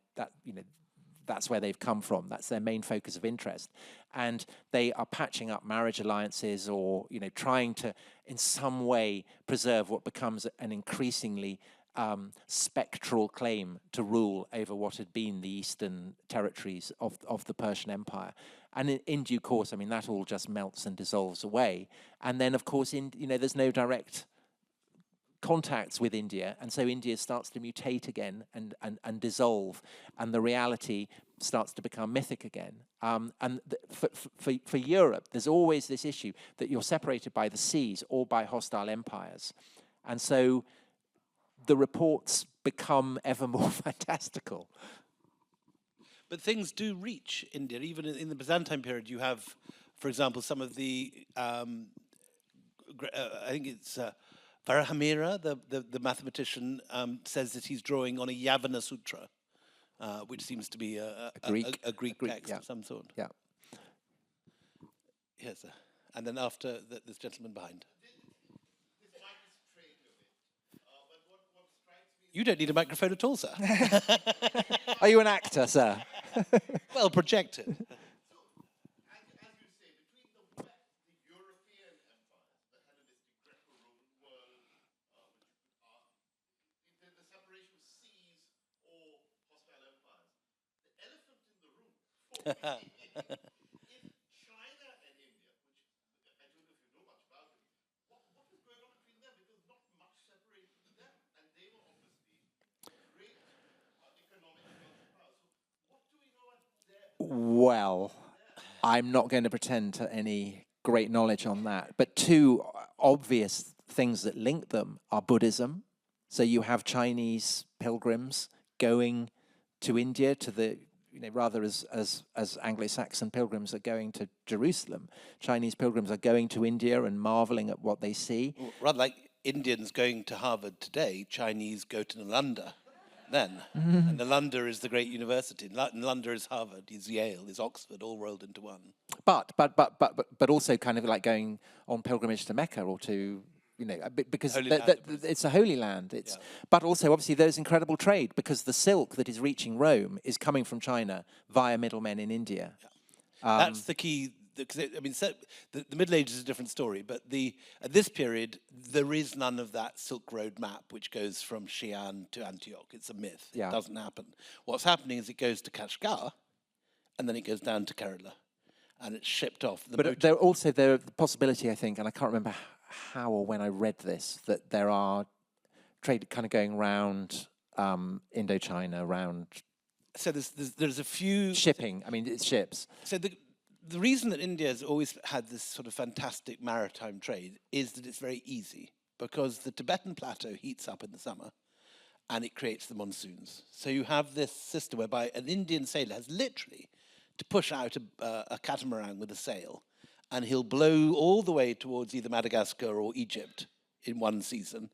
that's where they've come from. That's their main focus of interest. And they are patching up marriage alliances, or trying to, in some way, preserve what becomes an increasingly spectral claim to rule over what had been the eastern territories of the Persian Empire. And in due course, I mean, that all just melts and dissolves away. And then, of course, there's no direct contacts with India, and so India starts to mutate again and dissolve, and the reality starts to become mythic again. For Europe, there's always this issue that you're separated by the seas or by hostile empires. And so the reports become ever more fantastical. But things do reach India. Even in the Byzantine period, you have, for example, some of the, I think it's Varahamira, the mathematician, says that he's drawing on a Yavana Sutra, which seems to be a Greek text of some sort. Yeah. Yes, and then after this gentleman behind. You don't need a microphone at all, sir. Are you an actor, sir? Well projected. As you say, between the European empires, the Hellenistic Greco-Roman world, the separation of seas or hostile empires, the elephant in the room for me is China and India, which I don't know if you know much about it. What was going on between them? Because not much separated them, and they were obviously great economic powers. So what do we know about their... Well, I'm not going to pretend to any great knowledge on that. But two obvious things that link them are Buddhism. So you have Chinese pilgrims going to India, to the, rather as Anglo-Saxon pilgrims are going to Jerusalem. Chinese pilgrims are going to India and marveling at what they see. Well, rather like Indians going to Harvard today, Chinese go to Nalanda then. And Nalanda is the great university. Nalanda is Harvard, is Yale, is Oxford, all rolled into one. But also kind of like going on pilgrimage to Mecca or to, because it's a holy land. But also, obviously, there's incredible trade, because the silk that is reaching Rome is coming from China via middlemen in India. Yeah. That's the key. The Middle Ages is a different story, but at this period, there is none of that Silk Road map which goes from Xi'an to Antioch. It's a myth. It doesn't happen. What's happening is it goes to Kashgar, and then it goes down to Kerala, and it's shipped off. But there also the possibility, I think, and I can't remember how or when I read this, that there are trade kind of going around Indochina, around... So there's a few... Shipping, I mean, it's ships. So the reason that India has always had this sort of fantastic maritime trade is that it's very easy, because the Tibetan plateau heats up in the summer and it creates the monsoons. So you have this system whereby an Indian sailor has literally to push out a catamaran with a sail, and he'll blow all the way towards either Madagascar or Egypt in one season,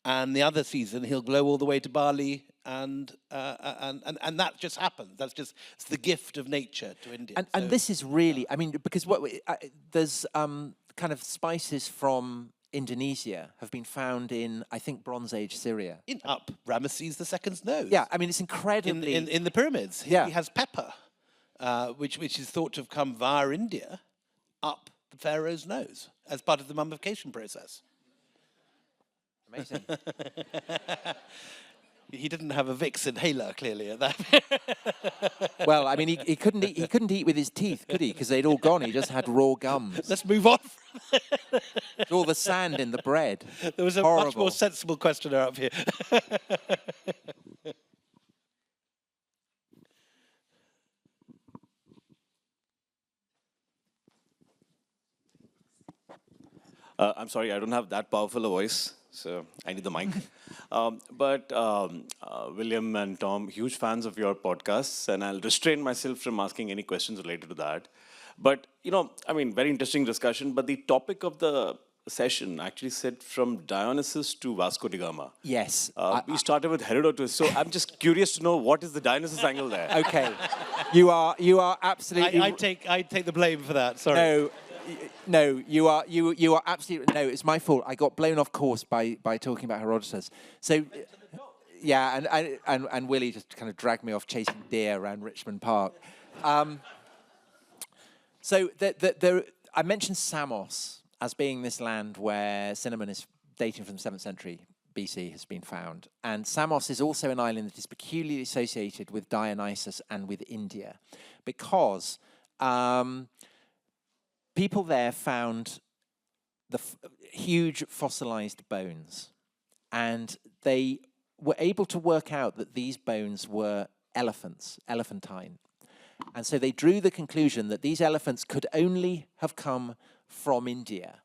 and the other season he'll blow all the way to Bali, and that just happens. It's the gift of nature to India. And this is really, I mean, because there's kind of spices from Indonesia have been found in, I think, Bronze Age Syria. Up Ramesses II's nose. Yeah, I mean, it's incredibly... In the pyramids. He has pepper, which is thought to have come via India up the pharaoh's nose as part of the mummification process. Amazing. He didn't have a Vicks inhaler, clearly, at that. Well, I mean, he couldn't eat with his teeth, could he? Because they'd all gone. He just had raw gums. Let's move on. All the sand in the bread. There was a much more sensible questioner up here. I'm sorry, I don't have that powerful a voice, so I need the mic. But William and Tom, huge fans of your podcasts, and I'll restrain myself from asking any questions related to that. But, very interesting discussion, but the topic of the session actually said from Dionysus to Vasco da Gama. Yes. We started with Herodotus, so I'm just curious to know what is the Dionysus angle there? Okay. You are absolutely... I take the blame for that, sorry. No, No, you are absolutely no. It's my fault. I got blown off course by talking about Herodotus. So, yeah, and Willie just kind of dragged me off chasing deer around Richmond Park. So I mentioned Samos as being this land where cinnamon is dating from the 7th century BC has been found. And Samos is also an island that is peculiarly associated with Dionysus and with India because people there found the huge fossilized bones, and they were able to work out that these bones were elephantine. And so they drew the conclusion that these elephants could only have come from India.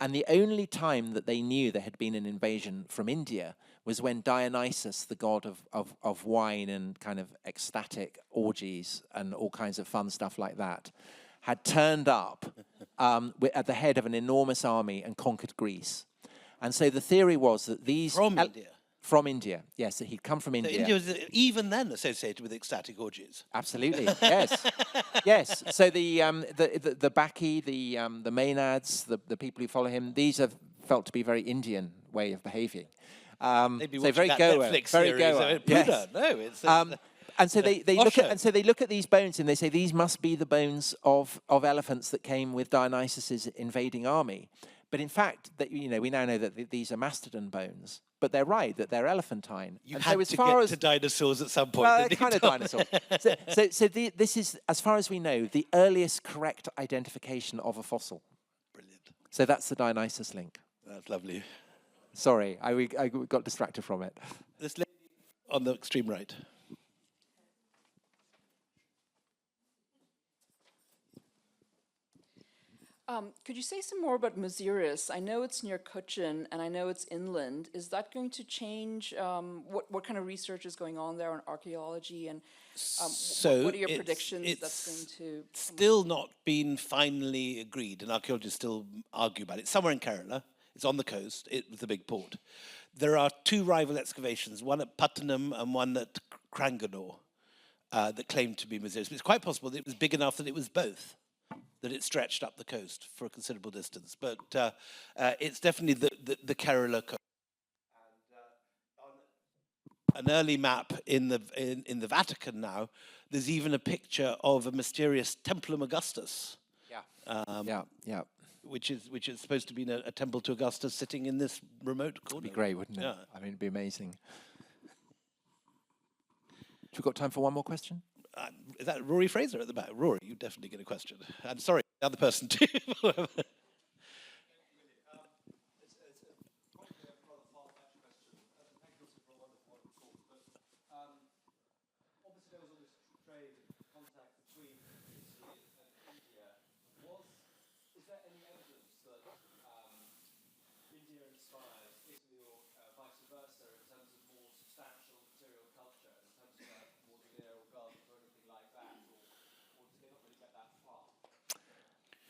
And the only time that they knew there had been an invasion from India was when Dionysus, the god of wine and kind of ecstatic orgies and all kinds of fun stuff like that, had turned up at the head of an enormous army and conquered Greece. And so the theory was that these... From India? From India, yes. That he'd come from India. So India was even then associated with ecstatic orgies. Absolutely, yes, yes. So the Baki, the Maenads, the people who follow him, these are felt to be very Indian way of behaving. Maybe so very that Goa, Netflix very series. Goa. Buddha, Yes. no, it's. And so they look at these bones and they say these must be the bones of elephants that came with Dionysus's invading army. But in fact, we now know that these are mastodon bones. But they're right, that they're elephantine. You and had so as to far get as to dinosaurs at some point. well, didn't you, kind of Tom? dinosaurs. This is, as far as we know, the earliest correct identification of a fossil. Brilliant. So that's the Dionysus link. That's lovely. Sorry, I got distracted from it. This lady on the extreme right. Could you say some more about Maziris? I know it's near Cochin, and I know it's inland. Is that going to change? What kind of research is going on there on archaeology, and what are your predictions that's going to... Still not been finally agreed, and archaeologists still argue about it. It's somewhere in Kerala. It's on the coast. It was a big port. There are two rival excavations, one at Puttenham and one at Cranganore, that claim to be Maziris. But it's quite possible that it was big enough that it was both, that it stretched up the coast for a considerable distance. But it's definitely the Kerala coast. And on an early map in the Vatican now, there's even a picture of a mysterious Templum Augustus. Yeah. Which is supposed to be a temple to Augustus sitting in this remote corner. It'd be great, wouldn't it? Yeah. I mean, it'd be amazing. Have we got time for one more question? Is that Rory Fraser at the back? Rory, you definitely get a question. I'm sorry, the other person too.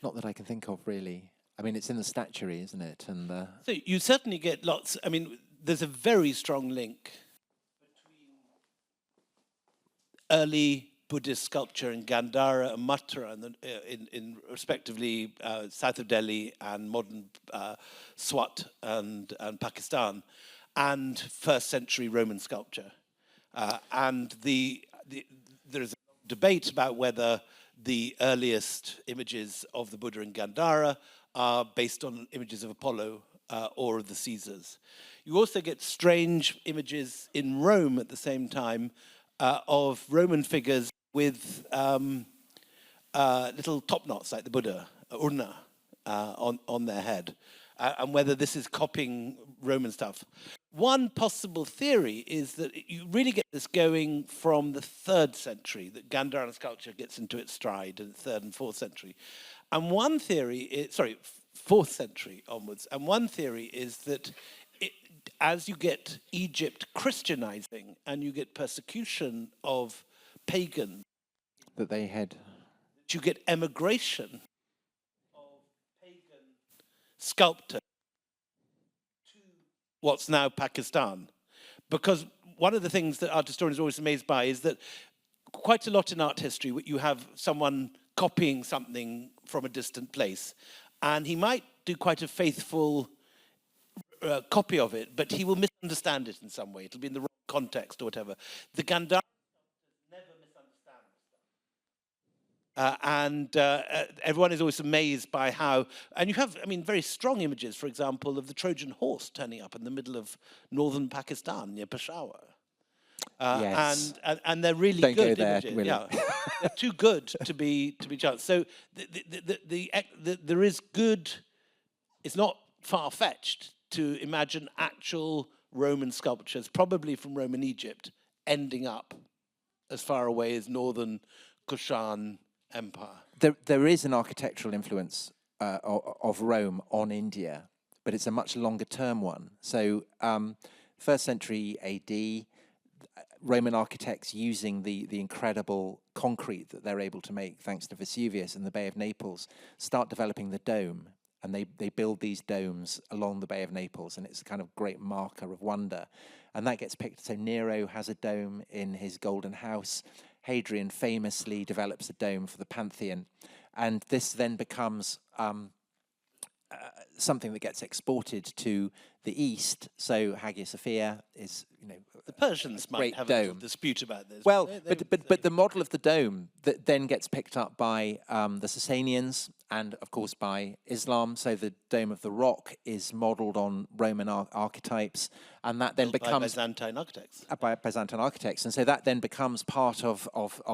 Not that I can think of, really. I mean, it's in the statuary, isn't it? And So you certainly get lots. I mean, there's a very strong link between early Buddhist sculpture in Gandhara and Mathura, in respectively south of Delhi and modern Swat and Pakistan, and first century Roman sculpture. And there is a debate about whether the earliest images of the Buddha in Gandhara are based on images of Apollo or of the Caesars. You also get strange images in Rome at the same time of Roman figures with little top knots like the Buddha, urna, on their head, and whether this is copying Roman stuff. One possible theory is that you really get this going from the 3rd century, that Gandharan sculpture gets into its stride in the 3rd and 4th century. And one theory is, 4th century onwards, and one theory is that as you get Egypt Christianizing and you get persecution of pagans, that they had... you get emigration of pagan sculptors to what's now Pakistan. Because one of the things that art historians are always amazed by is that quite a lot in art history, you have someone copying something from a distant place. and he might do quite a faithful copy of it, but he will misunderstand it in some way. It'll be in the wrong context or whatever. The Gandhari never misunderstand. Everyone is always amazed by how, and you have, I mean, very strong images, for example, of the Trojan horse turning up in the middle of northern Pakistan near Peshawar. Yes. And they're really Don't good go there, images. William. Yeah, they're too good to be chance. So there is good. It's not far-fetched to imagine actual Roman sculptures, probably from Roman Egypt, ending up as far away as northern Kushan Empire. There is an architectural influence of Rome on India, but it's a much longer term one. So, first century AD, Roman architects using the incredible concrete that they're able to make thanks to Vesuvius and the Bay of Naples start developing the dome. And they build these domes along the Bay of Naples, and it's a kind of great marker of wonder. And that gets picked. So Nero has a dome in his Golden House. Hadrian famously develops a dome for the Pantheon. And this then becomes something that gets exported to the East. So Hagia Sophia is, the Persians might have a dispute about this. Well, but the model of the dome that then gets picked up by the Sasanians and, of course, by Islam. So the Dome of the Rock is modelled on Roman archetypes, and that then becomes by Byzantine architects. By Byzantine architects, and so that then becomes part of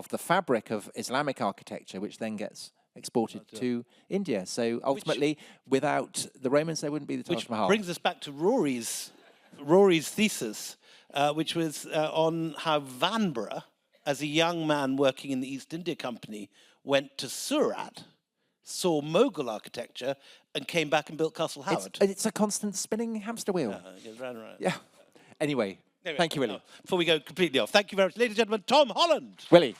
the fabric of Islamic architecture, which then gets exported to India. So ultimately, without the Romans, there wouldn't be the Taj Mahal. Which brings us back to Rory's thesis, which was on how Vanbrugh, as a young man working in the East India Company, went to Surat, saw Mughal architecture, and came back and built Castle Howard. It's a constant spinning hamster wheel. It goes round and round. Yeah. Anyway, thank you, Willie. Before we go completely off, thank you very much. Ladies and gentlemen, Tom Holland. Willie.